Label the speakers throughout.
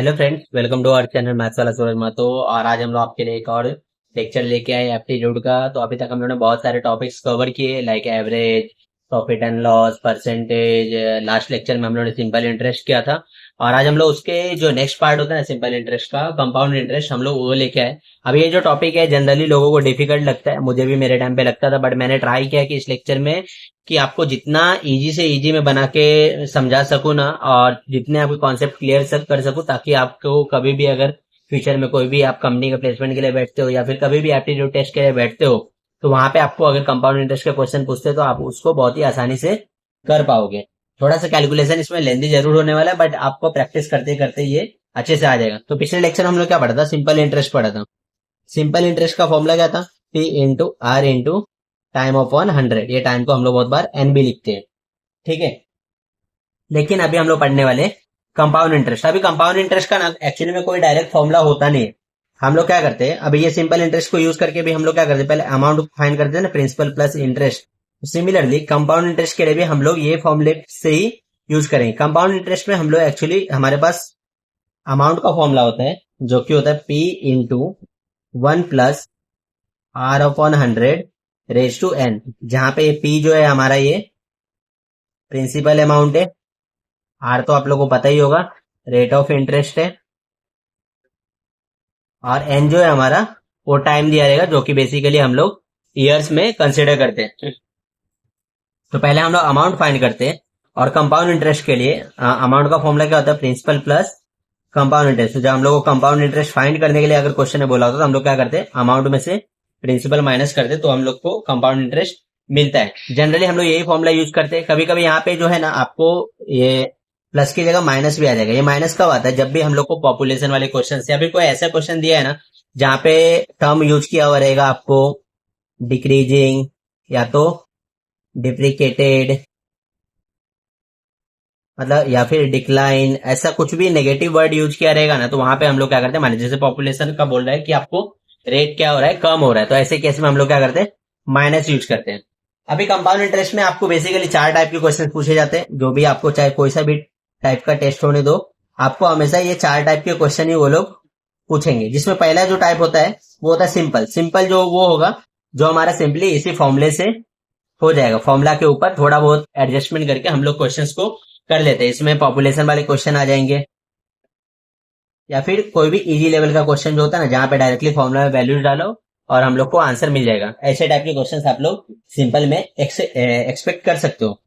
Speaker 1: Hello friends, welcome to our channel maths वाला सूरज मातो। और आज हम लोग आपके लिए एक और लेक्चर लेके आए एप्टीट्यूड का। तो अभी तक हम लोगों ने बहुत सारे टॉपिक्स कवर किए, like average, profit and loss, percentage. Last lecture में हम लोगों ने सिंपल इंटरेस्ट किया था। और आज हम लोग उसके जो नेक्स्ट पार्ट होता है ना सिंपल इंटरेस्ट का, कंपाउंड इंटरेस्ट, हम लोग वो लेके आए। अब ये जो टॉपिक है जनरली लोगों को डिफिकल्ट लगता है, मुझे भी मेरे टाइम पे लगता था, बट मैंने ट्राई किया कि इस लेक्चर में कि आपको जितना इजी से इजी में बना के समझा सकूं ना, और जितने आपके कॉन्सेप्ट क्लियर कर सकूं, ताकि आपको कभी भी अगर फ्यूचर में कोई भी आप कंपनी के प्लेसमेंट के लिए बैठते हो या फिर कभी भी एप्टीट्यूड टेस्ट के लिए बैठते हो, तो वहां पे आपको अगर कंपाउंड इंटरेस्ट के क्वेश्चन पूछते हो तो आप उसको बहुत ही आसानी से कर पाओगे। थोड़ा सा कैलकुलेशन इसमें लेंदी जरूर होने वाला है, बट आपको प्रैक्टिस करते करते ये अच्छे से आ जाएगा। तो पिछले लेक्चर हम लोग क्या पढ़ा था? सिंपल इंटरेस्ट पढ़ा था। सिंपल इंटरेस्ट का फॉर्मूला क्या था? P into R into time of 100। ये टाइम को हम लोग बहुत बार एन भी लिखते हैं, ठीक है। लेकिन अभी हम लोग पढ़ने वाले कंपाउंड इंटरेस्ट। अभी कंपाउंड इंटरेस्ट का ना एक्चुअली में कोई डायरेक्ट फॉर्मूला होता नहीं है। हम लोग क्या करते हैं, अभी ये सिंपल इंटरेस्ट को यूज करके भी हम लोग क्या करते हैं, पहले अमाउंट फाइंड करते हैं ना, principal plus interest. Similarly compound interest के लिए भी हम लोग ये फॉर्मूले से ही यूज करेंगे। कंपाउंड इंटरेस्ट में हम लोग एक्चुअली हमारे पास अमाउंट का फॉर्मूला होता है, जो कि होता है P into 1 plus R upon 100 raise to n, जहां पे ये P जो है हमारा ये प्रिंसिपल अमाउंट है, आर तो आप लोगों को पता ही होगा रेट ऑफ इंटरेस्ट है, और एन जो है हमारा वो टाइम दिया रहेगा, जो कि बेसिकली हम लोग ईयर्स में कंसिडर करते हैं। तो पहले हम लोग अमाउंट फाइंड करते हैं। और कंपाउंड इंटरेस्ट के लिए अमाउंट का फॉर्मूला क्या होता है? Principal plus compound interest. तो जब हम लोग को कंपाउंड इंटरेस्ट फाइंड करने के लिए अगर क्वेश्चन ने बोला होता तो हम लोग क्या करते हैं, अमाउंट में से प्रिंसिपल माइनस करते, तो हम लोग को कंपाउंड इंटरेस्ट मिलता है। जनरली हम लोग यही फॉर्मूला यूज करते हैं। कभी कभी यहाँ पे जो है ना, आपको ये प्लस की जगह माइनस भी आ जाएगा। ये माइनस कब आता है? जब भी हम लोग को पॉपुलेशन वाले क्वेश्चन या फिर कोई ऐसा क्वेश्चन दिया है ना जहाँ पे टर्म यूज किया हुआ रहेगा, आपको डिक्रीजिंग या तो डिप्रिकेटेड, मतलब या फिर डिक्लाइन, ऐसा कुछ भी नेगेटिव वर्ड यूज किया रहेगा ना, तो वहां पे हम लोग क्या करते हैं, माने जैसे पॉपुलेशन का बोल रहा है कि आपको रेट क्या हो रहा है, कम हो रहा है, तो ऐसे केस में हम लोग क्या करते हैं, माइनस यूज करते हैं। अभी कंपाउंड इंटरेस्ट में आपको बेसिकली चार टाइप के क्वेश्चन पूछे जाते हैं। जो भी आपको चाहे कोई सा भी टाइप का टेस्ट होने दो, आपको हमेशा ये चार टाइप के क्वेश्चन ही वो लोग पूछेंगे। जिसमें पहला जो टाइप होता है वो होता है सिंपल। सिंपल जो वो होगा जो हमारा सिंपली इसी फॉर्मूले से हो जाएगा। फॉर्मूला के ऊपर थोड़ा बहुत एडजस्टमेंट करके हम लोग क्वेश्चंस को कर लेते हैं। इसमें पॉपुलेशन वाले क्वेश्चन आ जाएंगे, या फिर कोई भी इजी लेवल का क्वेश्चन जो होता है ना, जहां पे डायरेक्टली फॉर्मूला में वैल्यूज डालो और हम लोग को आंसर मिल जाएगा। ऐसे टाइप के क्वेश्चंस आप लोग सिंपल में एक्सपेक्ट कर सकते हो।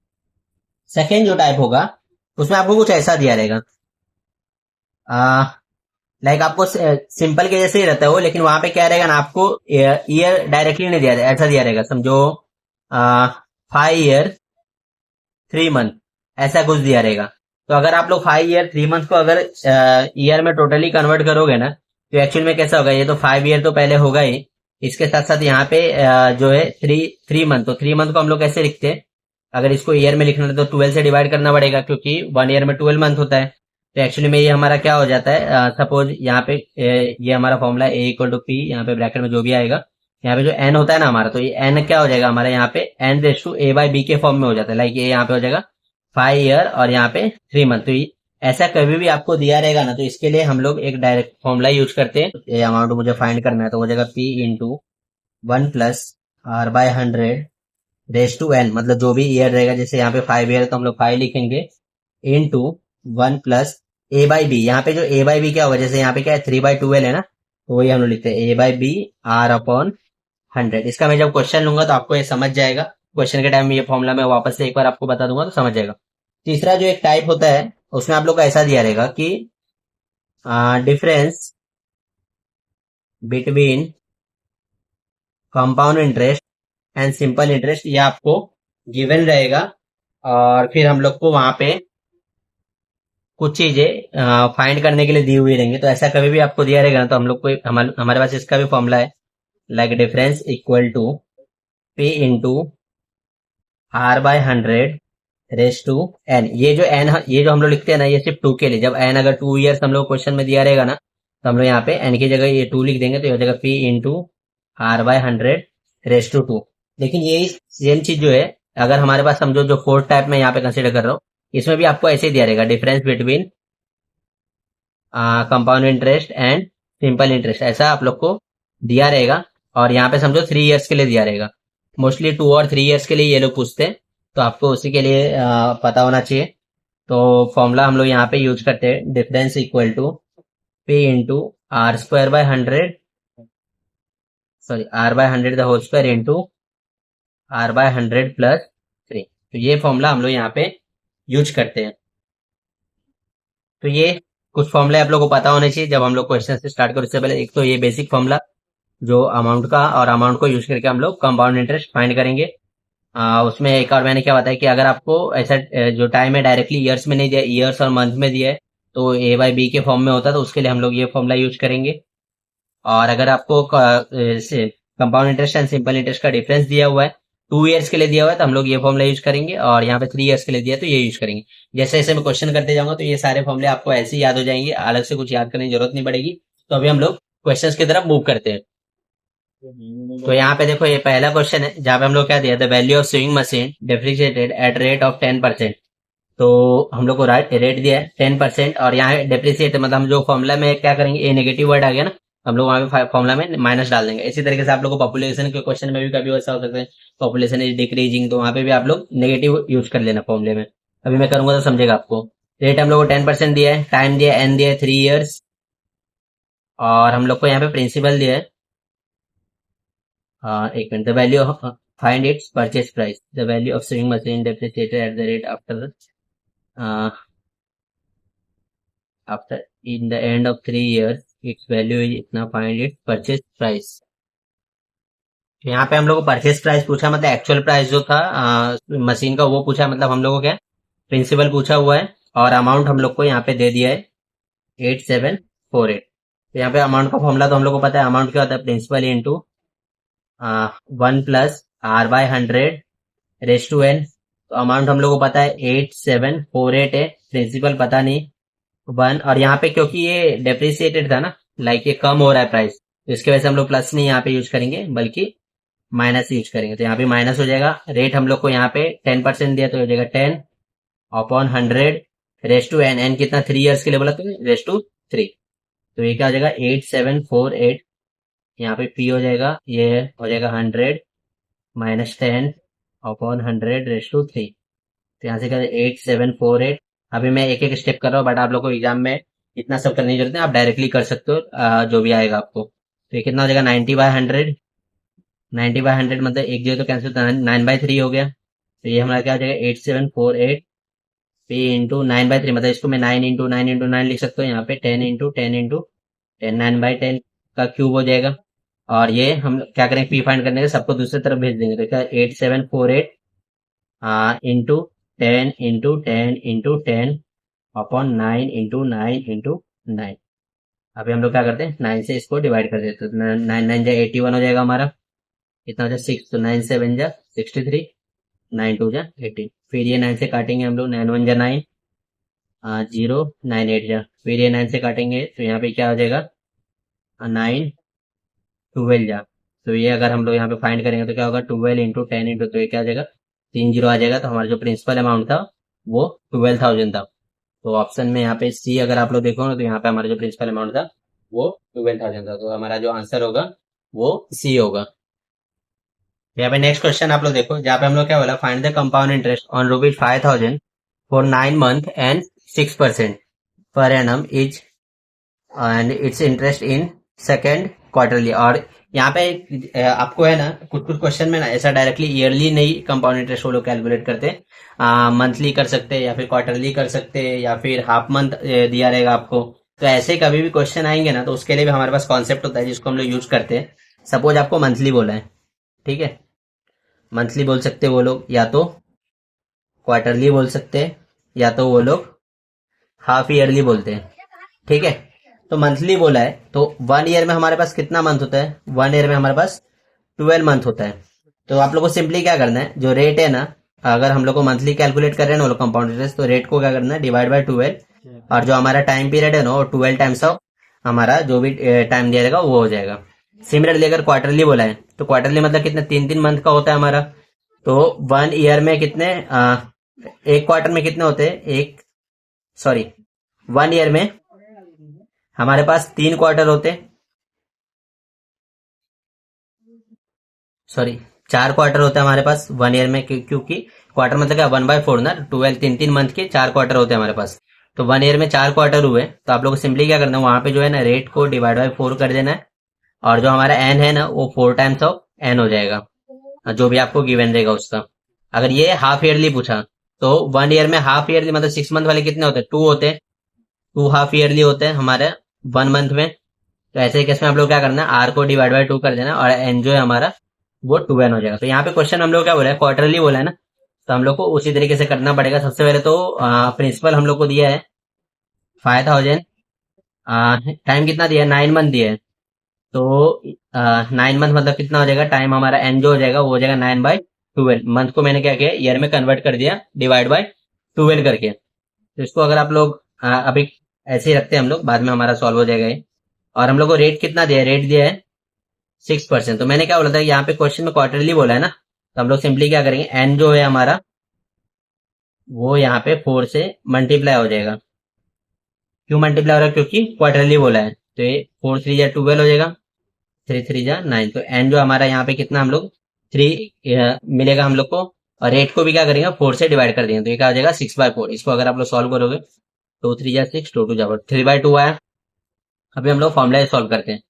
Speaker 1: सेकेंड जो टाइप होगा उसमें आपको कुछ ऐसा दिया रहेगा, लाइक आपको सिंपल के जैसे ही रहता है वो, लेकिन वहां पे क्या रहेगा ना, आपको ईयर डायरेक्टली नहीं दिया, ऐसा दिया रहेगा। समझो 5 ईयर 3 मंथ, ऐसा कुछ दिया रहेगा। तो अगर आप लोग 5 ईयर 3 मंथ को अगर ईयर में टोटली कन्वर्ट करोगे ना, तो एक्चुअल में कैसा होगा, ये तो 5 ईयर तो पहले होगा ही, इसके साथ साथ यहाँ पे जो है थ्री मंथ, तो 3 मंथ को हम लोग कैसे लिखते हैं, अगर इसको ईयर में लिखना है तो 12 से डिवाइड करना पड़ेगा, क्योंकि 1 ईयर में 12 मंथ होता है। तो एक्चुअली में ये हमारा क्या हो जाता है, सपोज यहाँ पे ये हमारा formula A equal to P, यहाँ पे ब्रैकेट में जो भी आएगा, यहाँ पे जो एन होता है ना हमारा, तो ये एन क्या हो जाएगा हमारा, यहाँ पे n raise to a by b के फॉर्म में हो जाता है। लाइक ये यहाँ पे हो जाएगा 5 ईयर और यहाँ पे 3 मंथ। तो ऐसा कभी भी आपको दिया रहेगा ना, तो इसके लिए हम लोग एक डायरेक्ट फॉर्मूला यूज करते हैं। ये अमाउंट मुझे फाइंड करना है, तो हो जाएगा P into 1 plus R by 100 raise to n, मतलब जो भी ईयर रहेगा, जैसे यहाँ पे 5 ईयर तो हम लोग 5 लिखेंगे, into 1 plus a by b. यहाँ पे जो ए बाई बी क्या होगा, जैसे यहाँ पे क्या है 3/12 है ना, तो वही हम लोग लिखते हैं ए बाई बी आर अपॉन 100। इसका मैं जब क्वेश्चन लूंगा तो आपको ये समझ जाएगा। क्वेश्चन के टाइम में ये फॉर्मूला मैं वापस से एक बार आपको बता दूंगा तो समझ जाएगा। तीसरा जो एक टाइप होता है उसमें आप लोग को ऐसा दिया रहेगा कि difference between compound interest and simple interest, ये आपको गिवन रहेगा। और फिर हम लोग को वहां पे कुछ चीजें फाइंड करने के लिए दी हुई रहेंगी। तो ऐसा कभी भी आपको दिया रहेगा ना, तो हम लोग को हमारे पास इसका भी फॉर्मूला है, like difference equal to P into R by 100 raise to n. ये जो एन, ये जो हम लोग लिखते हैं ना, ये सिर्फ 2 के लिए। जब एन अगर 2 ईयर्स हम लोग क्वेश्चन में दिया रहेगा ना, तो हम लोग यहाँ पे एन की जगह ये 2 लिख देंगे, तो ये हो जाएगा P into R by 100 raise to 2। लेकिन ये सेम चीज जो है, अगर हमारे पास समझो जो फोर्थ टाइप में यहाँ पे कंसिडर कर रहा हूँ, इसमें भी आपको ऐसे ही दिया रहेगा, difference between compound interest and simple interest, ऐसा आप लोग को दिया रहेगा। और यहाँ पे समझो 3 इयर्स के लिए दिया रहेगा। मोस्टली 2 और 3 इयर्स के लिए ये लोग पूछते हैं, तो आपको उसी के लिए पता होना चाहिए। तो फॉर्मूला हम लोग यहाँ पे यूज करते हैं, difference equal to P into R² by 100, sorry R/100 the whole square into R/100 + 3। तो ये फॉर्मूला हम लोग यहाँ पे यूज करते हैं। तो ये कुछ फॉर्मूले आप लोग को पता होने चाहिए जब हम लोग क्वेश्चन से स्टार्ट करें। इससे पहले एक तो ये बेसिक फॉर्मूला जो अमाउंट का, और अमाउंट को यूज करके हम लोग कंपाउंड इंटरेस्ट फाइंड करेंगे। उसमें एक और मैंने क्या बताया कि अगर आपको ऐसा जो टाइम है डायरेक्टली ईयर्स में नहीं दिया, ईयर्स और मंथ में दिया है, तो A/B के फॉर्म में होता है, तो उसके लिए हम लोग ये फॉर्मूला यूज करेंगे। और अगर आपको compound interest and simple interest का डिफरेंस दिया हुआ है, 2 इयर्स के लिए दिया हुआ है, तो हम लोग ये फॉर्मूला यूज करेंगे। और यहाँ पे 3 इयर्स के लिए दिया है तो ये यूज करेंगे। जैसे जैसे मैं क्वेश्चन करते जाऊंगा तो ये सारे फॉर्मूले आपको ऐसे ही याद हो जाएंगे, अलग से कुछ याद करने की जरूरत नहीं पड़ेगी। तो अभी हम लोग क्वेश्चन की तरफ मूव करते हैं। तो यहाँ पे देखो, ये पहला क्वेश्चन है जहाँ पे हम लोग क्या दिया था, value of swing machine depreciated at rate of 10%। तो हम लोग को रेट दिया है 10%, और यहाँ डेप्रिसिएट मतलब हम जो फॉर्मूला में क्या करेंगे, ए नेगेटिव वर्ड आ गया ना, हम लोग वहां पे फॉर्मूला में माइनस डाल देंगे। इसी तरीके से आप लोग को पॉपुलेशन के क्वेश्चन में भी कभी वैसा हो सकता है, पॉपुलेशन इज डिक्रीजिंग, तो वहां पे भी आप लोग नेगेटिव यूज कर लेना फॉर्मूले में। अभी मैं करूंगा तो समझेगा आपको। रेट हम लोग को 10% दिया है, टाइम दिया है, एन दिया है 3 इयर्स, और हम लोग को यहाँ पे प्रिंसिपल दिया है, एक minute, the value find its purchase price, the value of saving machine depreciated at the rate after after in the end of 3 years it's value is इतना, फाइंड इट्स परचेज प्राइस। यहाँ पे हम लोग को purchase price पूछा, मतलब actual price जो था मशीन का वो पूछा, मतलब हम लोग को क्या प्रिंसिपल पूछा हुआ है, और अमाउंट हम लोग को यहाँ पे दे दिया है 8748। तो यहाँ पे अमाउंट का फॉर्मूला तो हम लोग को पता है, अमाउंट क्या होता है, principal into 1 + R/100 raise to n। तो अमाउंट हम लोग को पता है 8748 है, प्रिंसिपल पता नहीं 1, और यहाँ पे क्योंकि ये डेप्रिसिएटेड था ना, लाइक ये कम हो रहा है प्राइस, तो इसके वजह से हम लोग प्लस नहीं यहाँ पे यूज करेंगे बल्कि माइनस यूज करेंगे। तो यहाँ पे माइनस हो जाएगा। रेट हम लोग को यहाँ पे 10% दिया, तो हो जाएगा 10/100 रेज़ टू n। एन कितना, 3 इयर्स के लिए बोला, तो रेज़ टू 3। तो ये क्या हो जाएगा, 8748। यहाँ पे पी हो जाएगा, ये हो जाएगा 100 - 10/100 रेज़ टू 3। तो यहाँ से क्या 8748। अभी मैं एक एक स्टेप कर रहा हूँ, बट आप लोग को एग्जाम में इतना सब करने की जरूरत है, आप डायरेक्टली कर सकते हो जो भी आएगा आपको। तो ये कितना हो जाएगा, 90/100। 90/100 मतलब एक जीरो तो कैंसिल, 9/3 हो गया। तो ये हमारा क्या हो जाएगा, 8748 पी इंटू 9/3, मतलब इसको मैं 9 × 9 × 9 लिख सकता हूँ। यहाँ पे 10 × 10 × 10 9/10 का क्यूब हो जाएगा। और ये हम क्या करेंगे, पी फाइंड करने के सबको दूसरी तरफ भेज देंगे। तो क्या 8748 इंटू 10 × 10 × 10/9 × 9 × 9। अभी हम लोग क्या करते हैं, 9 से इसको डिवाइड कर देते हैं। तो 9 9 जा 81 हो जाएगा हमारा, इतना हो जाए 6, तो 9 7 जा 63, 9 2 जा 18। फिर ये 9 से काटेंगे हम लोग, 9 1 जा 9, 0 9 8 जा, फिर ये 9 से काटेंगे तो यहाँ पे क्या हो जाएगा, 9 12 जा। तो ये अगर हम लोग यहाँ पे फाइंड करेंगे तो क्या होगा, 12 × 10 इंटू, तो ये क्या आ जाएगा, 3 जीरो आ जाएगा। तो हमारा जो प्रिंसिपल अमाउंट था वो 12,000 था। तो ऑप्शन में यहाँ पे सी अगर आप लोग देखो ना, तो यहाँ पे हमारा जो प्रिंसिपल अमाउंट था वो 12,000 था। तो हमारा जो आंसर होगा वो सी होगा। यहाँ पे नेक्स्ट क्वेश्चन आप लोग देखो, जहाँ पे हम लोग क्या बोला, find the compound interest on ₹5,000 for 9 month and 6% per annum is and it's interest in second quarterly. और यहाँ पे आपको है ना, कुछ कुछ क्वेश्चन में ना ऐसा डायरेक्टली ईयरली नहीं कंपाउंड इंटरेस्ट वो लोग कैलकुलेट करते, मंथली कर सकते हैं, या फिर क्वार्टरली कर सकते हैं, या फिर हाफ मंथ दिया रहेगा आपको। तो ऐसे कभी भी क्वेश्चन आएंगे ना, तो उसके लिए भी हमारे पास कॉन्सेप्ट होता है जिसको हम लोग यूज करते हैं। सपोज आपको मंथली बोला है, ठीक है, मंथली बोल सकते हैं वो लोग, या तो क्वार्टरली बोल सकते हैं, या तो वो लोग हाफ ईयरली बोलते हैं, ठीक है। तो मंथली बोला है, तो 1 ईयर में हमारे पास कितना मंथ होता है, 1 ईयर में हमारे पास 12 मंथ होता है। तो आप लोग को सिंपली क्या करना है, जो रेट है ना, अगर हम लोग को मंथली कैलकुलेट कर रहे हैं ना वो लोग कंपाउंड इंटरेस्ट, तो रेट को क्या करना है, डिवाइड बाय 12, और जो हमारा टाइम पीरियड है ना वो 12 टाइम्स ऑफ हमारा जो भी टाइम दिया जाएगा वो हो जाएगा। सिमिलरली अगर क्वार्टरली बोला है, तो क्वार्टरली मतलब कितने, 3 मंथ का होता है हमारा। तो 1 ईयर में कितने, एक क्वार्टर में कितने होते हैं, 1 ईयर में हमारे पास 3 क्वार्टर होते, सॉरी 4 क्वार्टर होते हैं हमारे पास 1 ईयर में, क्योंकि क्वार्टर मतलब क्या 1/4 ना, 12 3 मंथ के 4 क्वार्टर होते हैं हमारे पास। तो 1 ईयर में 4 क्वार्टर हुए, तो आप लोग को सिंपली क्या करना है, वहां पे जो है ना रेट को डिवाइड बाय 4 कर देना है, और जो हमारा एन है ना वो 4 टाइम्स ऑफ एन हो जाएगा, जो भी आपको गिवन रहेगा उसका। अगर ये हाफ ईयरली पूछा, तो 1 ईयर में हाफ ईयरली मतलब 6 मंथ वाले कितने होते हैं, 2 होते हैं, 2 हाफ ईयरली होते हैं हमारे 1 मंथ में। तो ऐसे केस में आप लोग क्या करना है, आर को डिवाइड बाय 2 कर देना, और एन जो है हमारा वो 2n हो जाएगा। तो यहाँ पे क्वेश्चन हम लोग क्या बोला है, क्वार्टरली बोला है ना, तो हम लोग को उसी तरीके से करना पड़ेगा। सबसे पहले तो प्रिंसिपल हम लोग को दिया है 5,000, टाइम कितना दिया है, 9 मंथ दिया है। तो 9 मंथ मतलब कितना हो जाएगा, टाइम हमारा एन जो हो जाएगा वो हो जाएगा 9/12। मंथ को मैंने क्या किया, ईयर में कन्वर्ट कर दिया डिवाइड बाय 12 करके। तो इसको अगर आप लोग अभी ऐसे ही रखते हैं हम लोग, बाद में हमारा सॉल्व हो जाएगा ये। और हम लोग को रेट कितना दिया है, रेट दिया है 6%। तो मैंने क्या बोला था, यहाँ पे क्वेश्चन में क्वार्टरली बोला है ना, तो हम लोग सिंपली क्या करेंगे, एन जो है हमारा वो यहाँ पे 4 से मल्टीप्लाई हो जाएगा। क्यों मल्टीप्लाई हो रहा है, क्योंकि क्वार्टरली बोला है। तो ये 4 3 जा 12 हो जाएगा, 3 3 जा 9। तो एन जो हमारा यहाँ पे कितना हम लोग 3 मिलेगा हम लोग को, और रेट को भी क्या करेंगे 4 से डिवाइड कर देंगे, तो ये क्या हो जाएगा 6/4। इसको अगर आप लोग सॉल्व करोगे, 2 3 जा 6, 2 2 जा 4, 3/2 आया। अभी हम लोग फॉर्मूला सॉल्व करते हैं।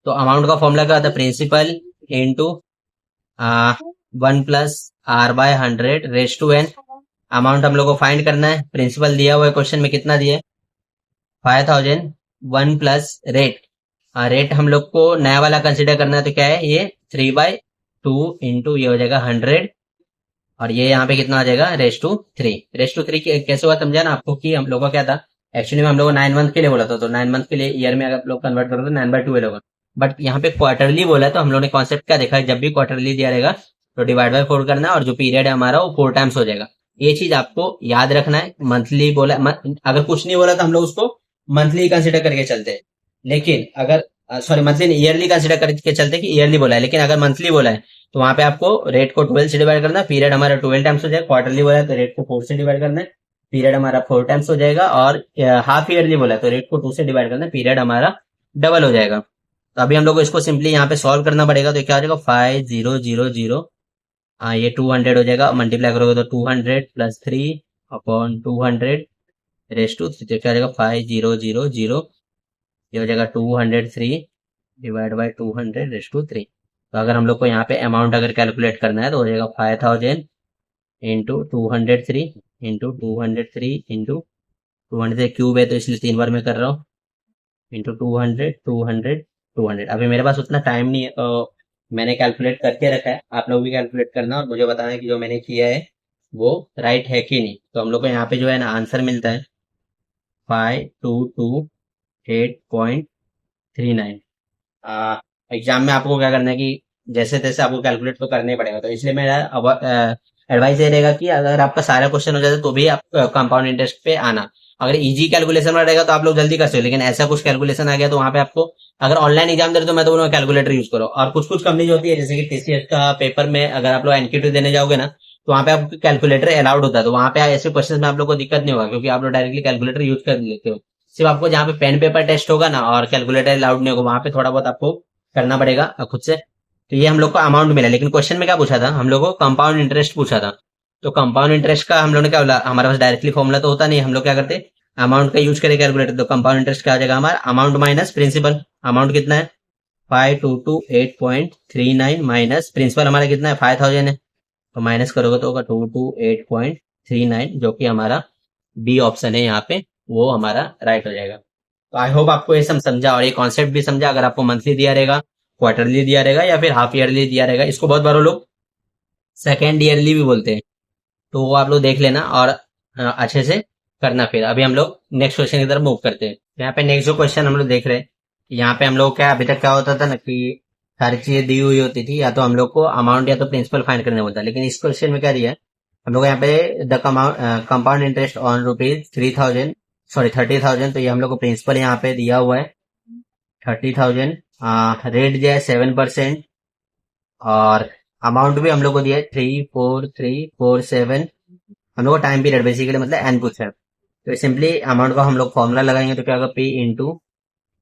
Speaker 1: तो अमाउंट का फॉर्मूला क्या होता है, principal into 1 + R/100 raise to n। Amount हम लोग को फाइंड करना है, प्रिंसिपल दिया हुआ है क्वेश्चन में, कितना दिया है 5,000, 1 प्लस रेट। रेट हम लोग को नया वाला कंसिडर करना है, तो क्या है ये 3/2 इंटू ये हो जाएगा 100, और ये यहाँ पे कितना आ जाएगा रेज टू 3। रेज टू 3 कैसे हुआ समझा ना आपको, कि हम लोग का क्या था, एक्चुअली में हम लोग को 9 मंथ के लिए बोला था, तो 9 मंथ के लिए ईयर में अगर आप लोग कन्वर्ट करोगे तो 9/2 होगा। बट यहाँ पे क्वार्टरली बोला है, तो हम लोग ने कॉन्सेप्ट क्या देखा है, जब भी क्वार्टरली दिया रहेगा तो डिवाइड बाय 4 करना है, और जो पीरियड है हमारा वो 4 टाइम्स हो जाएगा। ये चीज आपको याद रखना है। मंथली बोला अगर कुछ नहीं बोला तो हम लोग उसको मंथली कंसिडर करके चलते हैं, लेकिन अगर सॉरी मंथली ईयरली कंसिडर करके चलते हैं कि ईयरली बोला है, लेकिन अगर मंथली बोला है तो वहां पे आपको रेट को 12 से डिवाइड करना है, पीरियड हमारा 12 टाइम्स हो जाएगा। क्वार्टरली बोला है तो रेट को 4 से डिवाइड करना है, पीरियड हमारा 4 टाइम्स हो जाएगा। और हाफ ईयरली बोला है तो रेट को 2 से डिवाइड करना है, पीरियड हमारा डबल हो जाएगा। तो अभी हम लोग को इसको सिंपली यहाँ पे सॉल्व करना पड़ेगा। तो क्या हो जाएगा 5000, ये 200 हो जाएगा, मल्टीप्लाई करोगे तो 200 + 3/200 रेज टू 3। तो क्या हो जाएगा 5000, ये हो जाएगा 203 डिवाइड बाई 200 रेज टू 3। तो अगर हम लोग को यहाँ पे अमाउंट अगर कैलकुलेट करना है तो हो जाएगा 5000 इंटू 203 इंटू 203 इंटू 200 क्यूब है, तो इसलिए 3 बार में कर रहा हूँ, इंटू 200 अभी मेरे पास उतना टाइम नहीं है, तो मैंने कैलकुलेट करके रखा है, आप लोग भी कैलकुलेट करना और मुझे बताना कि जो मैंने किया है वो राइट है कि नहीं। तो हम लोग को यहाँ पे जो है ना आंसर मिलता है 5228.39। एग्जाम में आपको क्या करना है कि जैसे तैसे आपको कैलकुलेट तो करना ही पड़ेगा, तो इसलिए मेरा एडवाइस ये रहेगा कि अगर आपका सारा क्वेश्चन हो जाता है तो भी आप कंपाउंड इंटरेस्ट पे आना। अगर इजी कैलकुलेशन में रहेगा तो आप लोग जल्दी कर सकते हो, लेकिन ऐसा कुछ कैलकुलेशन आ गया तो वहां पे आपको, अगर ऑनलाइन एग्जाम दे रहे तो मैं तो बोलूंगा कैलकुलेटर यूज करो। और कुछ कुछ कंपनी होती है जैसे कि टीसीएस का पेपर में अगर आप लोग एनक्यूटी देने जाओगे ना, तो वहां पे आपको कैलकुलेटर अलाउड होता है, तो वहां पे ऐसे क्वेश्चन में आप लोग को दिक्कत नहीं होगा, क्योंकि आप लोग डायरेक्टली कैलकुलेटर यूज कर लेते हो। सिर्फ आपको जहाँ पे पेन पेपर टेस्ट होगा ना और कैलकुलेटर अलाउड नहीं होगा, वहां पे थोड़ा बहुत आपको करना पड़ेगा खुद से। तो ये हम लोग को अमाउंट मिला, लेकिन क्वेश्चन में क्या पूछा था, हम लोग को कंपाउंड इंटरेस्ट पूछा था। तो कंपाउंड इंटरेस्ट का हम लोग ने क्या बोला, हमारे पास डायरेक्टली फॉर्मुला तो होता नहीं, हम लोग क्या करते अमाउंट का यूज करके कैलकुलेटर। तो कंपाउंड इंटरेस्ट क्या आ जाएगा हमारा, अमाउंट माइनस प्रिंसिपल। अमाउंट कितना है 5228.39 माइनस प्रिंसिपल हमारा कितना है 5000 है, तो माइनस करोगे तो होगा 228.39, जो कि हमारा बी ऑप्शन है यहाँ पे, वो हमारा राइट हो जाएगा। तो आई होप आपको ये सब समझा और ये कॉन्सेप्ट भी समझा। अगर आपको मंथली दिया रहेगा, क्वार्टरली दिया रहेगा या फिर हाफ ईयरली दिया रहेगा, इसको बहुत बार लोग सेकेंड ईयरली भी बोलते हैं, तो वो आप लोग देख लेना और अच्छे से करना। फिर अभी हम लोग नेक्स्ट क्वेश्चन की तरफ मूव करते हैं। यहाँ पे नेक्स्ट जो क्वेश्चन हम लोग देख रहे हैं, यहाँ पे हम लोग क्या अभी तक क्या होता था ना कि सारी चीजें दी हुई होती थी, या तो हम लोग को अमाउंट या तो प्रिंसिपल फाइंड करने होता है। लेकिन इस क्वेश्चन में क्या दिया है हम लोग यहाँ पे, the compound interest on ₹3000 sorry 30,000। तो ये हम लोग को प्रिंसिपल यहाँ पे दिया हुआ है 30,000, रेट जो है 7%, और अमाउंट भी हम लोग को दिया है 34347। हम लोग को टाइम पीरियड बेसिकली मतलब एन पूछा है। तो सिंपली अमाउंट का हम लोग फॉर्मूला लगाएंगे, तो क्या होगा P into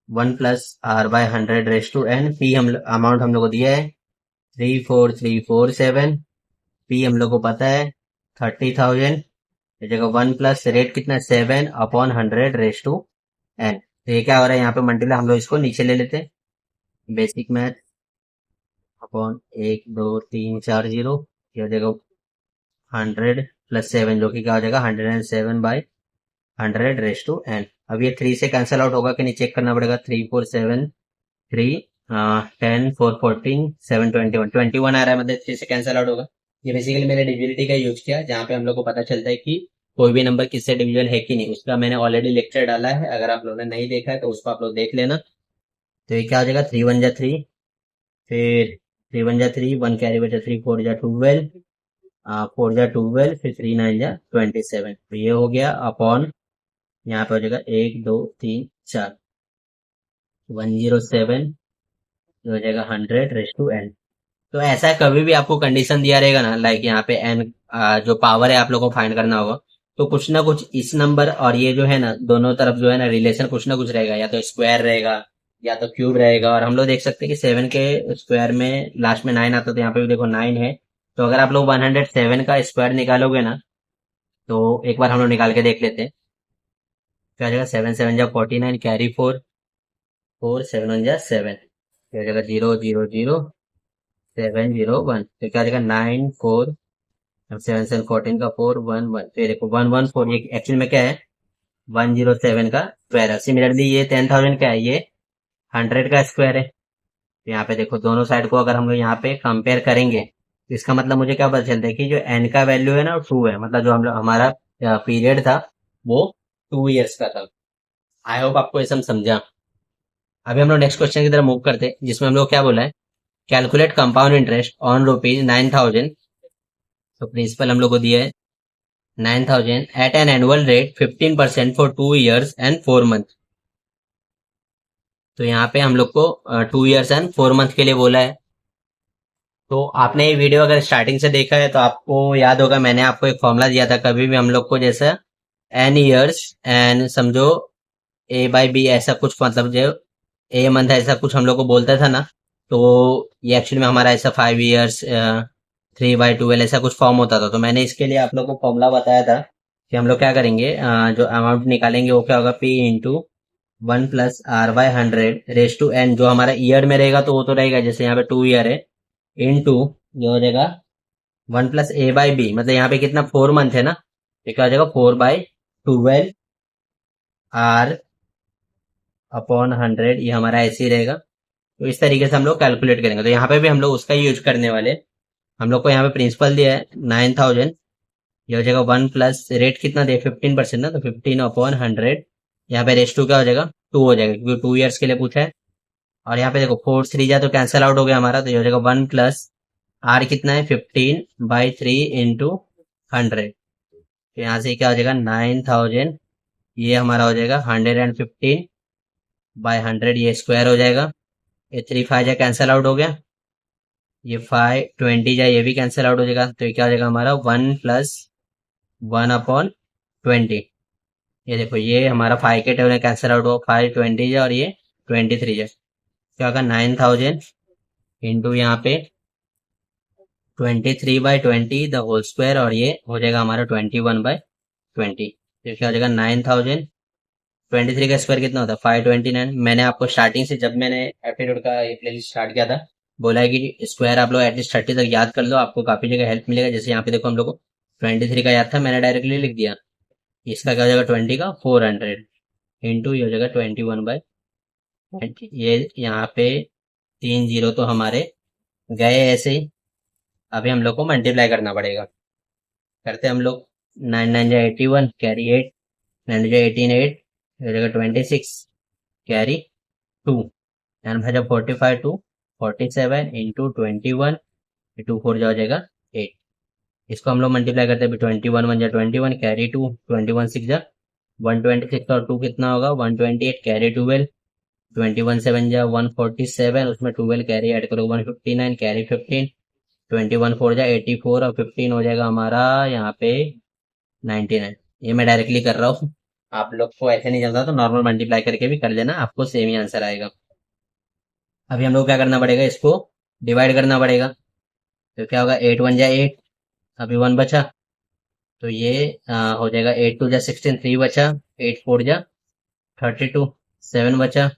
Speaker 1: 1+r/100 raise to n. P हम अमाउंट हम लोग को दिया है 34347। पी हम लोग को पता है 30,000। इस जगह 1+ रेट कितना 7/100 रेस टू एन। तो ये क्या हो रहा है यहाँ पे मल्टीप्लाई, हम लोग इसको नीचे ले लेते हैं। बेसिक मैथ अपॉन 1 2 3 4 0, ये हो जाएगा 100+7 जो कि क्या हो जाएगा 107/100 रेस टू एन। अब ये 3 से कैंसिल आउट होगा कि नहीं चेक करना पड़ेगा। 3 4 7 3 10 4 14 7 21 आ रहा है, मतलब 3 से कैंसिल आउट होगा। ये बेसिकली मैंने डिविजिबिलिटी का यूज किया, जहाँ पे हम लोग को पता चलता है कि कोई भी नंबर किससे डिविजिबल है कि नहीं। उसका मैंने ऑलरेडी लेक्चर डाला है, अगर आप लोगों ने नहीं देखा है तो उसको आप लोग देख लेना। तो ये क्या हो जाएगा 3 1 जा 3, फिर 3 1 जा 3, 1 कैरी बचा 3 4 जा 12, 4 जा 12, फिर 3 9 जा 27। तो ये हो गया अपॉन, यहाँ पे हो जाएगा 1 2 3 4 107 हो जाएगा 100 रेस टू एन। तो ऐसा है, कभी भी आपको कंडीशन दिया रहेगा ना, लाइक यहाँ पे एन जो पावर है आप लोगों को फाइंड करना होगा, तो कुछ ना कुछ इस नंबर और ये जो है ना दोनों तरफ जो है ना रिलेशन कुछ ना कुछ रहेगा, या तो स्क्वायर रहेगा या तो क्यूब रहेगा। और हम लोग देख सकते हैं कि 7 के स्क्वायर में लास्ट में 9 आता है, तो यहाँ पे भी देखो 9 है। तो अगर आप लोग 107 का स्क्वायर निकालोगे ना, तो एक बार हम लोग निकाल के देख लेते हैं। क्या हो जाएगा 7 7 जा 49, कैरी 4 4 7 1 जा 7, क्या हो जाएगा 0 0 0 7 0 1। तो क्या हो जाएगा 9 4, अब 7 7 14 का 4 1 1, तो ये देखो 114, ये एक्चुअल में क्या है 107 का स्क्वायर है। सिमिलरली ये 10,000 क्या है, ये 100 का स्क्वायर है। तो यहाँ पे देखो दोनों साइड को अगर हम लोग यहाँ पे कंपेयर करेंगे, तो इसका मतलब मुझे क्या पता चलता है कि जो एन का वैल्यू है ना वो 2 है, मतलब जो हम लोग हमारा पीरियड था वो 2 इयर्स का था। आई होप आपको ये सब समझा। अभी हम लोग नेक्स्ट क्वेश्चन की तरफ मूव करते हैं, जिसमें हम लोग क्या बोला है, कैलकुलेट कंपाउंड इंटरेस्ट ऑन ₹9,000। तो प्रिंसिपल हम लोग को दिया है 9,000 at an annual rate 15% for 2 years and 4 month। तो यहाँ पे हम लोग को 2 years and 4 month के लिए बोला है। तो आपने ये वीडियो अगर स्टार्टिंग से देखा है तो आपको याद होगा, मैंने आपको एक फॉर्मूला दिया था, कभी भी हम लोग को जैसा एन ईयर्स एन समझो A/B ऐसा कुछ, मतलब जो ए मंथ ऐसा कुछ हम लोग को बोलता था ना, तो ये एक्चुअली में हमारा ऐसा 5 years 3/12 ऐसा कुछ फॉर्म होता था। तो मैंने इसके लिए आप लोग को फॉर्मूला बताया था कि हम लोग क्या करेंगे, जो अमाउंट निकालेंगे वो क्या होगा P × 1+R/100 raise to N. जो हमारा ईयर में रहेगा तो वो तो रहेगा, जैसे यहाँ पे 2 year है, इनटू जो हो जाएगा 1+A/B, मतलब यहाँ पे कितना 4 मंथ है ना, तो क्या हो जाएगा 4/12R/100, ये हमारा ऐसे ही रहेगा। तो इस तरीके से हम लोग कैलकुलेट करेंगे। तो यहाँ पे भी हम लोग उसका यूज करने वाले। हम लोग को यहाँ पे प्रिंसिपल दिया है 9,000, ये हो जाएगा 1+ रेट कितना दे 15% ना, तो 15/100, यहाँ पे रेस टू क्या हो जाएगा 2 हो जाएगा, क्योंकि 2 years के लिए पूछा है। और यहाँ पे देखो 4 3 जा तो कैंसिल आउट हो गया हमारा, तो ये हो जाएगा 1+ आर कितना है 15/3 इंटू 100। तो यहाँ से क्या हो जाएगा 9,000, ये हमारा हो जाएगा 115/100, ये स्क्वायर हो जाएगा। ये 3 5 जा कैंसिल आउट हो गया, ये 5 20 जा ये भी कैंसिल आउट हो जाएगा। तो ये क्या हो जाएगा हमारा 1+1/20। ये देखो ये हमारा 5 के टेबल में कैंसिल आउट हुआ, 5 20 जा और ये 23 जा, क्या होगा 9,000 इंटू यहाँ पे 23/20 द होल स्क्वायर, और ये हो जाएगा हमारा 21/20। तो क्या हो जाएगा 9,000, 23 का स्क्वायर कितना होता है 529। मैंने आपको स्टार्टिंग से जब मैंने एप्टीट्यूड का ये प्लेलिस्ट स्टार्ट किया था बोला है कि स्क्वायर आप लोग एटलीस्ट 30 तक याद कर लो, आपको काफी जगह हेल्प मिलेगा। जैसे यहाँ पे देखो हम लोग को 23 का याद था, मैंने डायरेक्टली लिख दिया। इसका क्या हो जाएगा 20 का 400 इंटू ये हो जाएगा 21/20। ये यहाँ पे 3 जीरो तो हमारे गए ऐसे ही। अभी हम लोग को मल्टीप्लाई करना पड़ेगा, करते हैं हम लोग। 9 9 जा 81, कैरी 8, 9 जा 18 8, हो जाएगा 26, कैरी 2, 9 5 जा 45 2, 47 इंटू 21, 2 4 जा हो जाएगा 8। इसको हम लोग मल्टीप्लाई करते हैं, 21 1 जा 21, कैरी 2, 21 6 जा 126 और 2 कितना होगा 128, कैरी 12, 21 7 जा 147, उसमें 12 कैरी ऐड करो 159, कैरी 15, 21 4 जा 84 और 15 हो जाएगा हमारा यहाँ पे 99। ये मैं डायरेक्टली कर रहा हूँ, आप लोग को ऐसे नहीं चलता तो नॉर्मल मल्टीप्लाई करके भी कर लेना, आपको सेम ही आंसर आएगा। अभी हम लोग क्या करना पड़ेगा, इसको डिवाइड करना पड़ेगा। तो क्या होगा, 8 1 जा 8, अभी 1 बचा, तो ये हो जाएगा 8 2 जा 16, 3 बचा, 8 4 जा 32, 7 बचा,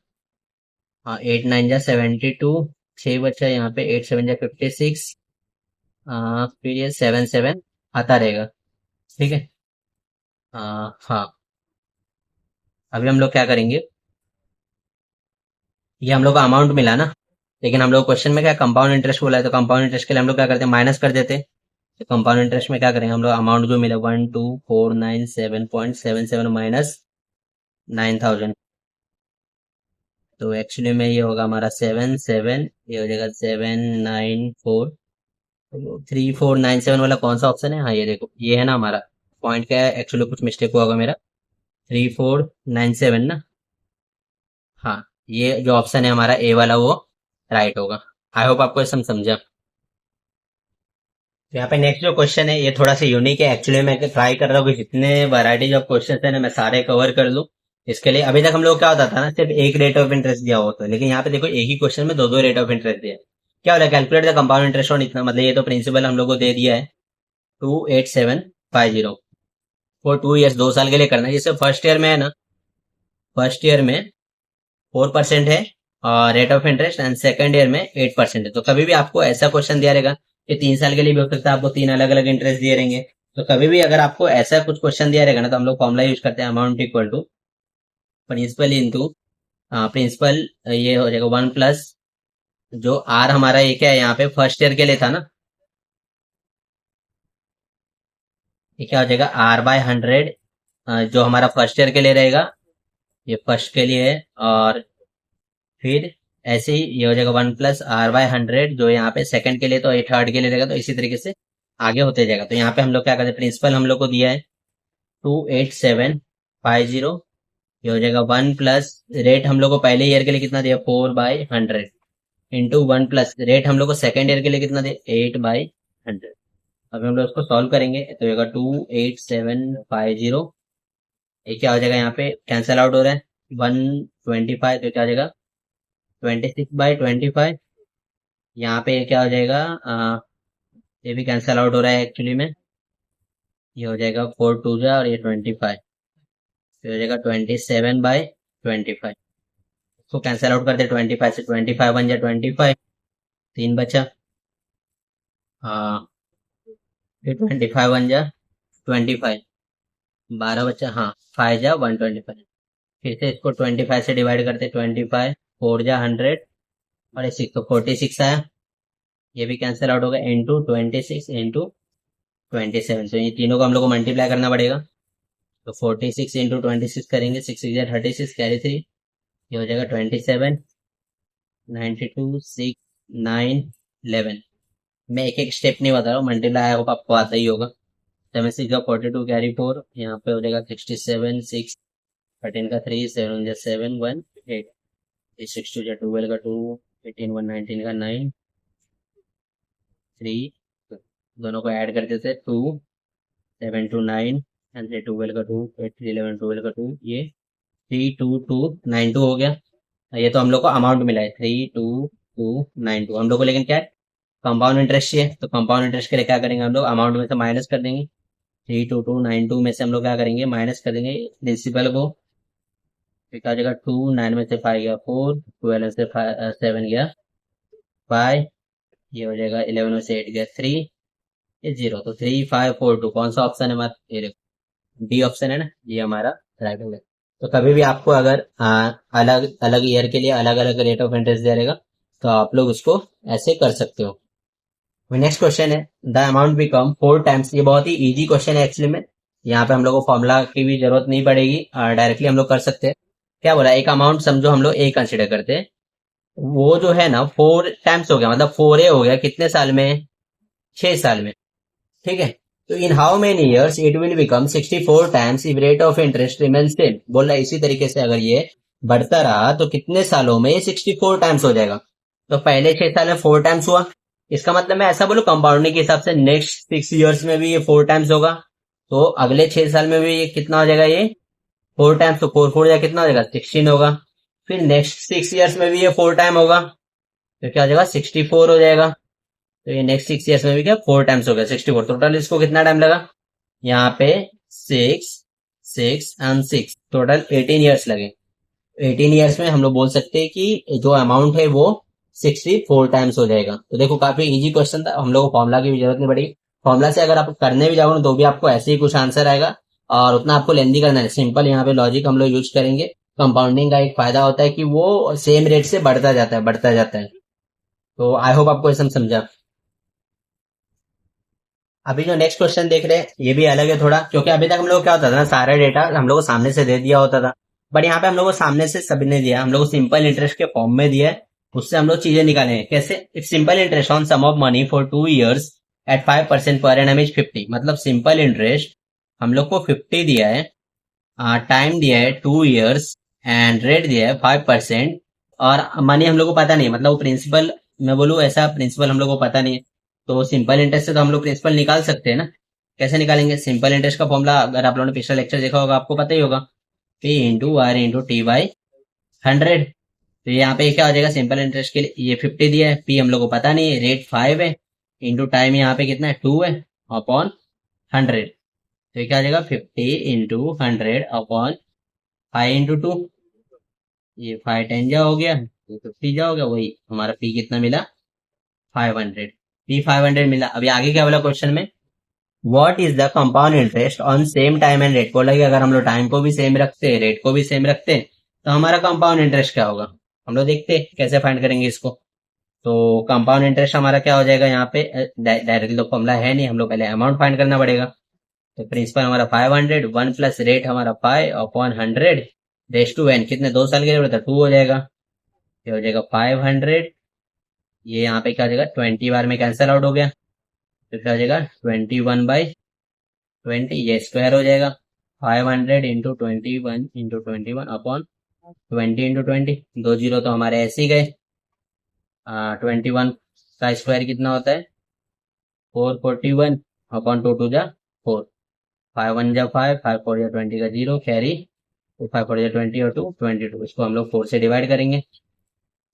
Speaker 1: हाँ 8 9 जा 72, 6 बचा यहाँ पे, 8 7 जा 56, फिर ये 7 7 आता रहेगा। ठीक है, हाँ। अभी हम लोग क्या करेंगे, ये हम लोग को अमाउंट मिला ना, लेकिन हम लोग क्वेश्चन में क्या कंपाउंड इंटरेस्ट बोला है, तो कंपाउंड इंटरेस्ट के लिए हम लोग क्या करते हैं, माइनस कर देते हैं। तो कंपाउंड इंटरेस्ट में क्या करेंगे हम लोग, अमाउंट जो मिला 12497.77 माइनस 9000, तो एक्चुअली में ये होगा हमारा 7 7, ये हो जाएगा 794, 3497 वाला कौन सा ऑप्शन है, हाँ ये देखो ये है ना हमारा पॉइंट, क्या है एक्चुअली कुछ मिस्टेक हुआ होगा मेरा, 3497 ना, हाँ ये जो ऑप्शन है हमारा ए वाला वो राइट होगा। आई होप आपको ये समझा। तो यहाँ पे नेक्स्ट जो क्वेश्चन है ये थोड़ा सा यूनिक है, एक्चुअली मैं ट्राई कर रहा हूँ कि जितने वैरायटीज ऑफ क्वेश्चन है ना मैं सारे कवर कर लूँ। इसके लिए अभी तक हम लोग क्या होता था ना, सिर्फ एक रेट ऑफ इंटरेस्ट दिया होता है, लेकिन यहाँ पे देखो एक ही क्वेश्चन में दो दो रेट ऑफ इंटरेस्ट दिया है। क्या हो रहा है, calculate the compound interest on इतना, मतलब ये तो प्रिंसिपल हम लोग को दे दिया है 28750 फॉर 2 ईयर्स, 2 साल के लिए करना है। जैसे फर्स्ट ईयर में है ना, फर्स्ट ईयर में 4% है rate of interest, and second year में 8% है। तो कभी भी आपको ऐसा क्वेश्चन दिया रहेगा, ये 3 साल के लिए भी हो सकता है, आपको 3 अलग अलग इंटरेस्ट दिए रहेंगे। तो कभी भी अगर आपको ऐसा कुछ क्वेश्चन दिया रहेगा ना, तो हम लोग फॉर्मुला यूज करते हैं, amount equal to principal into principal, ये हो जाएगा 1 प्लस जो आर हमारा ये क्या है यहाँ पे फर्स्ट ईयर के लिए था ना, ये क्या हो जाएगा R/100, जो हमारा फर्स्ट ईयर के लिए रहेगा, ये फर्स्ट के लिए है। और फिर ऐसे ही ये हो जाएगा 1 प्लस R/100 जो यहाँ पे सेकंड के लिए, तो ये थर्ड के लिए रहेगा, तो इसी तरीके से आगे होते जाएगा। तो यहाँ पे हम लोग क्या करते हैं, प्रिंसिपल हम लोग को दिया है 28750, ये हो जाएगा 1 प्लस रेट हम लोग को पहले ईयर के लिए कितना दिया 4/100, इंटू 1 प्लस रेट हम लोग को सेकंड ईयर के लिए कितना दिया 8/100। अभी हम लोग उसको सॉल्व करेंगे, तो होगा 28750, ये क्या हो जाएगा यहाँ पे कैंसल आउट हो रहा है 125, तो क्या हो जाएगा 26/25। यहाँ पे क्या हो जाएगा, ये भी कैंसल आउट हो रहा है एक्चुअली में, ये हो जाएगा 4 2 और ये 25, तो हो जाएगा 27/25। इसको कैंसल आउट कर दे, 25 से 25 बन जाए 25, 3 बचा, हाँ फिर 25 बन जा 25, 12 बचा, हाँ 5 जा 125। फिर से इसको 25 से डिवाइड करते, 25 4 जा 100 और 6 तो 46 आया, ये भी कैंसिल आउट होगा, इंटू 26 इंटू 27। तो ये तीनों को हम लोग को मल्टीप्लाई करना पड़ेगा, तो 46 इंटू 26 करेंगे, 6 6 36 कैरी 3, ये हो जाएगा 27 92 6 9 11। मैं एक एक स्टेप नहीं बता रहा हूँ, मल्टीप्लाई होगा आपको आता ही होगा। 7 6 का 42 कैरी 4, यहाँ पे हो जाएगा 67 6, 13 का 3, 7 जा 7 1 8, 6 2 जा 12 का 2, 18 1 19 का 9 3, दोनों को ऐड कर देते 2 7 2 9 एंड 12 का 2, 8 3 11 12 का 2, ये 3 2 2 9 2 हो गया। ये तो हम लोग को अमाउंट मिला है 3 2 2 9 2, हम लोग को लेकिन क्या है कंपाउंड इंटरेस्ट चाहिए, तो कंपाउंड इंटरेस्ट के लिए क्या करेंगे हम लोग, अमाउंट में से माइनस कर देंगे, 3 2 2 9 2 में से हम लोग क्या करेंगे माइनस कर देंगे प्रिंसिपल को, फिर क्या हो जाएगा 2 9 में से 5 गया 4, 12 में से 7 गया 5, ये हो जाएगा 11 में से 8 गया 3, ये 0, तो 3542 कौन सा ऑप्शन है हमारा, ये देखो डी ऑप्शन है ना, ये हमारा राइट हो गया। तो कभी भी आपको अगर अलग अलग ईयर के लिए अलग अलग रेट ऑफ इंटरेस्ट दे रहेगा, तो आप लोग उसको ऐसे कर सकते हो। नेक्स्ट क्वेश्चन है द अमाउंट बिकम 4 टाइम्स, ये बहुत ही इजी क्वेश्चन है एक्चुअली में, यहाँ पे हम लोग को फॉर्मूला की भी जरूरत नहीं पड़ेगी, डायरेक्टली हम लोग कर सकते हैं। क्या बोला, एक अमाउंट समझो हम लोग ए कंसिडर करते हैं, वो जो है ना 4 टाइम्स हो गया, मतलब 4A हो गया कितने साल में, 6 साल में। ठीक है, तो in how many years it will become 64 times if rate of interest remain same. बोल रहा है इसी तरीके से अगर ये बढ़ता रहा तो कितने सालों में ये 64 टाइम्स हो जाएगा। तो पहले 6 साल में 4 टाइम्स हुआ, इसका मतलब मैं ऐसा बोलूं कंपाउंडिंग के हिसाब से नेक्स्ट 6 ईयर्स में भी ये 4 टाइम्स होगा, तो अगले 6 साल में भी ये कितना हो जाएगा, ये 4 टाइम्स, तो 4 या कितना हो जाएगा 16 होगा। फिर नेक्स्ट 6 ईयर्स में भी ये 4 टाइम होगा, तो क्या हो जाएगा 64 हो जाएगा। तो ये नेक्स्ट 6 ईयर्स में भी क्या 4 टाइम्स हो गया 64। टोटल इसको कितना टाइम लगा, यहाँ पे 6 6 एंड 6, टोटल 18 ईयर्स लगे। 18 ईयर्स में हम लोग बोल सकते हैं कि जो अमाउंट है वो 64 टाइम्स हो जाएगा। तो देखो काफी इजी क्वेश्चन था, हम लोग को फॉर्मुला की भी जरूरत नहीं पड़ी। फॉर्मुला से अगर आप करने भी जाओगे तो भी आपको ऐसे ही कुछ आंसर आएगा, और उतना आपको लेंदी करना है। सिंपल यहाँ पे लॉजिक हम लोग यूज करेंगे। कंपाउंडिंग का एक फायदा होता है कि वो सेम रेट से बढ़ता जाता है, बढ़ता जाता है। तो आई होप आपको ये समझा। अभी जो नेक्स्ट क्वेश्चन देख रहे हैं ये भी अलग है थोड़ा, क्योंकि अभी तक हम लोग क्या होता था ना, सारा डेटा हम लोग को सामने से दे दिया होता था। बट यहाँ पे हम लोग को सामने से सभी ने दिया, हम लोग को सिंपल इंटरेस्ट के फॉर्म में दिया है। उससे हम लोग चीजें निकाले हैं कैसे। It's simple interest on sum of money for 2 years at 5% per annum is 50। मतलब सिंपल इंटरेस्ट हम लोग को 50 दिया है, टाइम दिया है 2 ईयर्स, एंड रेट दिया है 5%। और मनी हम लोग को पता नहीं, मतलब वो प्रिंसिपल, मैं बोलूँ ऐसा प्रिंसिपल हम लोग को पता नहीं है। तो सिंपल इंटरेस्ट से तो हम लोग प्रिंसिपल निकाल सकते हैं ना। कैसे निकालेंगे, सिंपल इंटरेस्ट का फॉर्मूला अगर आप लोगों ने पिछला लेक्चर देखा होगा आपको पता ही होगा, P into R into T by 100। तो यहाँ पे क्या हो जाएगा, सिंपल इंटरेस्ट के लिए ये 50 दिया है, पी हम लोग को पता नहीं है, रेट 5 है, इंटू टाइम यहाँ पे कितना है 2 है, अपॉन 100। तो ये क्या हो जाएगा 50 इंटू 100 अपॉन 5 इंटू 2। ये 5 10 जा हो गया, ये 50 जा हो गया, वही हमारा पी कितना मिला 500। पी 500 मिला। अभी आगे क्या बोला क्वेश्चन में, what is the compound interest on same time and rate. बोला कि अगर हम लोग टाइम को भी सेम रखते हैं, रेट को भी सेम रखते हैं, तो हमारा कंपाउंड इंटरेस्ट क्या होगा। हम लोग देखते हैं कैसे फाइंड करेंगे इसको। तो कंपाउंड इंटरेस्ट हमारा क्या हो जाएगा, यहाँ पे डायरेक्टली तो फॉर्मूला है नहीं, हम लोग पहले अमाउंट फाइंड करना पड़ेगा। तो प्रिंसिपल हमारा 500, 1 प्लस रेट हमारा 5 अपॉन 100, रेस टू एन कितने 2 साल के लिए बोला था 2 हो जाएगा। ये हो जाएगा 500, ये यहाँ पे क्या हो जाएगा 20 बार में कैंसिल आउट हो गया, तो क्या हो जाएगा 21/20, ये स्क्वायर हो जाएगा। 500 इंटू 21 अपॉन 20 इंटू 20, 2 जीरो तो हमारे ऐसे ही गए। 21 का स्क्वायर कितना होता है 441 अपॉन 2 2 जा 4, 5 1 जा 5, 5 4 जा 20 का 0 कैरी, 5 4 जा 20 और 2 22। इसको हम लोग 4 से डिवाइड करेंगे,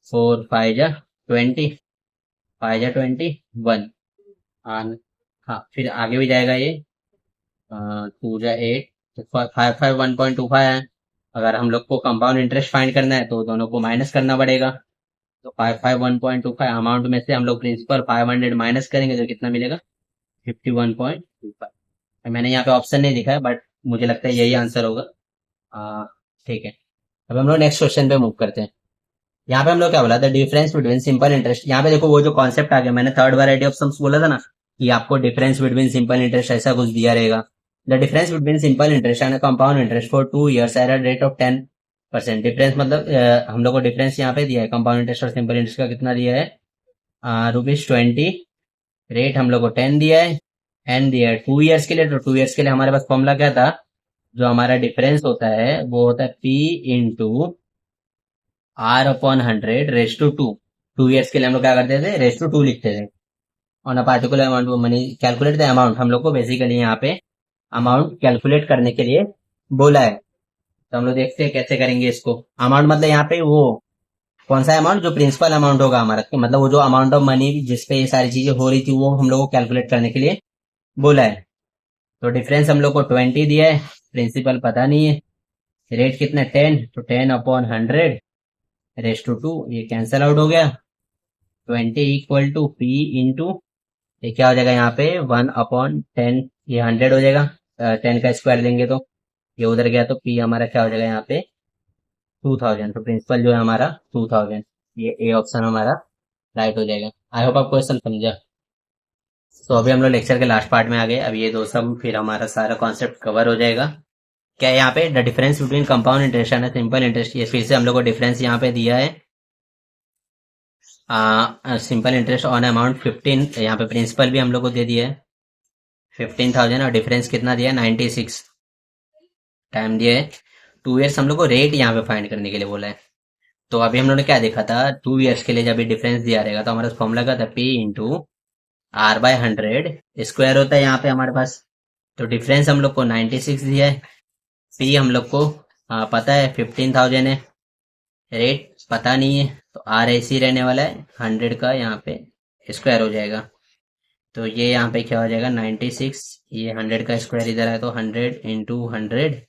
Speaker 1: 4 5 जा 20, 5 जा 21। हाँ फिर आगे भी जाएगा ये, 2 जा 8, तो 5 1.25 है। अगर हम लोग को कंपाउंड इंटरेस्ट फाइंड करना है तो दोनों को माइनस करना पड़ेगा। तो 1.25 अमाउंट में से हम लोग प्रिंसिपल 500 माइनस करेंगे तो कितना मिलेगा 51.25। मैंने यहाँ पे ऑप्शन नहीं दिखा है, बट मुझे लगता है यही आंसर होगा। ठीक है, अब हम लोग नेक्स्ट क्वेश्चन पे मूव करते हैं। यहाँ पे हम लोग क्या बोला था, डिफरेंस बिटवीन सिंपल इंटरेस्ट। यहाँ पे देखो वो जो कॉन्सेप्ट आ गया, मैंने थर्ड वैरायटी ऑफ सम्स बोला था ना, कि आपको डिफरेंस बिटवीन सिंपल इंटरेस्ट ऐसा कुछ दिया रहेगा। The difference between simple interest and compound interest for 2 years at a rate of 10%। Difference मतलब हम लोग को डिफरेंस यहाँ पे दिया है, कंपाउंड इंटरेस्ट और सिंपल इंटरेस्ट का कितना दिया है ₹20, रेट हम लोग को 10 दिया है, एन दिया है 2 ईयर्स के लिए। तो 2 ईयर्स के लिए हमारे पास फॉर्मूला क्या था, जो हमारा डिफरेंस होता है वो होता है P into R upon 100 raise to 2। 2 years के लिए हम लोग क्या करते थे, रेस टू 2 लिखते थे। On a particular amount of money calculate the amount. हम लोग को बेसिकली यहाँ पे अमाउंट कैलकुलेट करने के लिए बोला है। तो हम लोग देखते हैं कैसे करेंगे इसको। अमाउंट मतलब यहाँ पे वो कौन सा अमाउंट, जो प्रिंसिपल अमाउंट होगा हमारा, मतलब वो जो अमाउंट ऑफ मनी जिसपे ये सारी चीजें हो रही थी वो हम लोग को कैलकुलेट करने के लिए बोला है। तो डिफरेंस हम लोग को 20 दिया है, प्रिंसिपल पता नहीं है, रेट कितना 10, तो 10 अपॉन 100 रेस टू 2, ये कैंसल आउट हो गया। 20 इक्वल टू पी इंटू, ये क्या हो जाएगा यहाँ पे 1/10, ये 100 हो जाएगा। 10 का स्क्वायर लेंगे तो ये उधर गया, तो पी हमारा क्या हो जाएगा यहाँ पे 2000। तो प्रिंसिपल जो है हमारा 2000, ये ए ऑप्शन हमारा राइट हो जाएगा। आई होप आपको क्वेश्चन समझा। तो अभी हम लोग लेक्चर के लास्ट पार्ट में आ गए। अब ये दो सब फिर हमारा सारा कॉन्सेप्ट कवर हो जाएगा। क्या है यहाँ पे, the difference between compound interest and simple interest. ये फिर से हम लोग को डिफरेंस यहाँ पे दिया है, सिंपल इंटरेस्ट ऑन अमाउंट 15। यहाँ पे प्रिंसिपल भी हम लोग को दे दिया है 15,000, और डिफरेंस कितना दिया है 96, टाइम दिया है 2 ईयर्स। हम लोग को रेट यहाँ पे फाइंड करने के लिए बोला है। तो अभी हम लोग ने क्या देखा था, 2 ईयर्स के लिए जब ये डिफरेंस दिया रहेगा तो हमारा फॉर्मूला क्या था, P into R by 100, square होता है यहाँ पे हमारे पास। तो डिफरेंस हम लोग को 96 दिया है, पी हम लोग को हाँ पता है 15,000 है, रेट पता नहीं है, तो आर ऐसे ही रहने वाला है 100 का, यहाँ पे स्क्वायर हो जाएगा। तो ये यहाँ पे क्या हो जाएगा 96, ये 100 का स्क्वायर इधर है तो 100 इंटू 100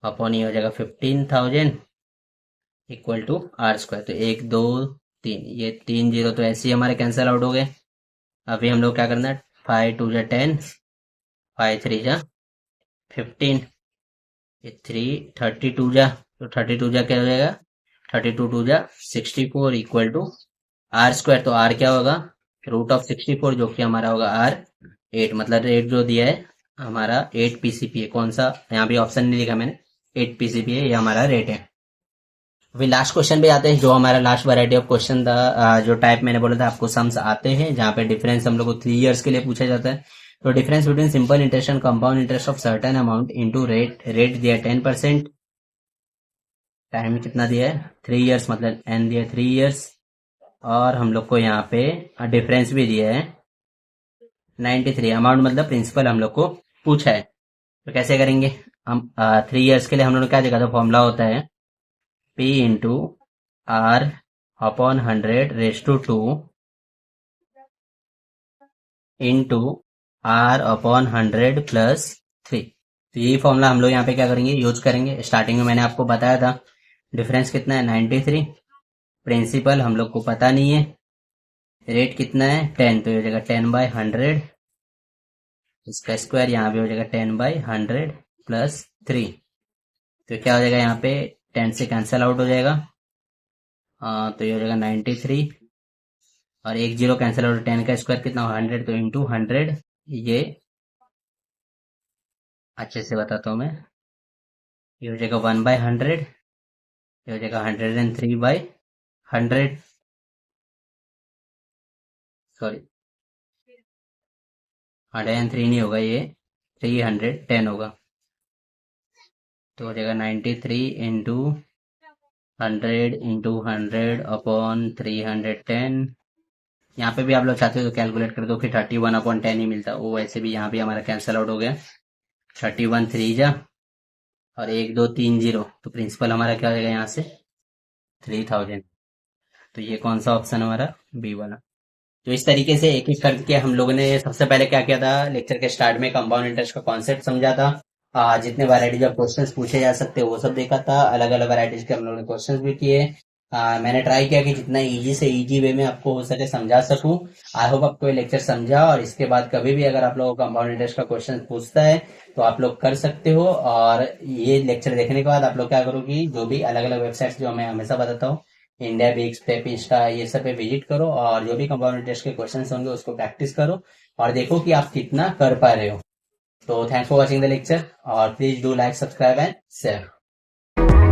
Speaker 1: अपॉन ये हो जाएगा 15,000 इक्वल टू आर स्क्वायर। तो 1 2 3, ये 3 जीरो तो ऐसे ही हमारे कैंसिल आउट हो गए। अभी हम लोग क्या करना है, 5 2 जा 10, 5 3 जा 15, ये 3 32 जा, तो 32 जा क्या हो जाएगा 32 2 जा 64 इक्वल टू आर स्क्वायर। तो आर क्या होगा रूट ऑफ 64, जो कि हमारा होगा आर 8, मतलब रेट जो दिया है हमारा 8 पीसीपी है। कौन सा, यहाँ भी ऑप्शन नहीं लिखा मैंने, 8 पीसीपी है, ये हमारा रेट है। अभी लास्ट क्वेश्चन पे आते हैं, जो हमारा लास्ट वैरायटी ऑफ क्वेश्चन था, जो टाइप मैंने बोला था आपको सम्स आते हैं, जहाँ पे डिफरेंस हम लोग को 3 इयर्स के लिए पूछा जाता है। तो difference between simple interest and compound interest of certain amount into rate, rate दिया 10%, टाइम कितना दिया है 3 इयर्स, मतलब एन दिया 3 इयर्स, और हम लोग को यहाँ पे डिफरेंस भी दिया है 93, अमाउंट मतलब प्रिंसिपल हम लोग को पूछा है। तो कैसे करेंगे हम, 3 इयर्स के लिए हम लोग ने क्या देखा था, फॉर्मूला होता है P into R upon 100 raise to 2 into R upon 100 plus 3। तो यही फॉर्मूला हम लोग यहाँ पे क्या करेंगे, यूज करेंगे। स्टार्टिंग में मैंने आपको बताया था डिफरेंस कितना है 93, प्रिंसिपल हम लोग को पता नहीं है, रेट कितना है 10, तो ये हो जाएगा 10/100, इसका स्क्वायर यहाँ भी हो जाएगा 10/100 प्लस 3। तो क्या हो जाएगा यहाँ पे 10 से कैंसिल आउट हो जाएगा, तो ये हो जाएगा 93, और 1 जीरो कैंसिल आउट, 10 का स्क्वायर कितना 100, तो इंटू 100, ये अच्छे से बताता हूँ मैं, ये हो जाएगा 1/100, ये हो जाएगा 103/100, सॉरी 103 नहीं होगा, ये 310 होगा। तो हो जाएगा 93 इंटू 100 अपॉन 310। यहाँ पे भी आप लोग चाहते हो तो कैलकुलेट कर दो कि 31/10 ही मिलता, वो वैसे भी यहाँ भी हमारा कैंसिल आउट हो गया, 31 3 जा, और 1 2 3 जीरो, तो प्रिंसिपल हमारा क्या हो जाएगा यहाँ से 3000। तो ये कौन सा ऑप्शन हमारा, बी वाला। तो इस तरीके से एक एक करके हम लोगों ने सबसे पहले क्या किया था, लेक्चर के स्टार्ट में कंपाउंड इंटरेस्ट का कॉन्सेप्ट समझा था, जितने वैरायटीज ऑफ क्वेश्चंस पूछे जा सकते हैं वो सब देखा था, अलग अलग वैरायटीज के हम लोगों ने क्वेश्चंस भी किए। मैंने ट्राई किया कि जितना इजी से इजी वे में आपको हो सके समझा सकूं। आई होप आपको ये लेक्चर समझा, और इसके बाद कभी भी अगर आप लोगों को कंपाउंड इंटरेस्ट का क्वेश्चन पूछता है तो आप लोग कर सकते हो। और ये लेक्चर देखने के बाद आप लोग क्या करो कि जो भी अलग अलग वेबसाइट्स जो मैं हमेशा बताता हूँ, इंडिया बिक्स, पेप, इंस्टा, ये सब पे विजिट करो, और जो भी कंपाउंड इंटरेस्ट के क्वेश्चंस होंगे उसको प्रैक्टिस करो, और देखो कि आप कितना कर पा रहे हो। तो thanks for watching the lecture, और please do like, subscribe and share.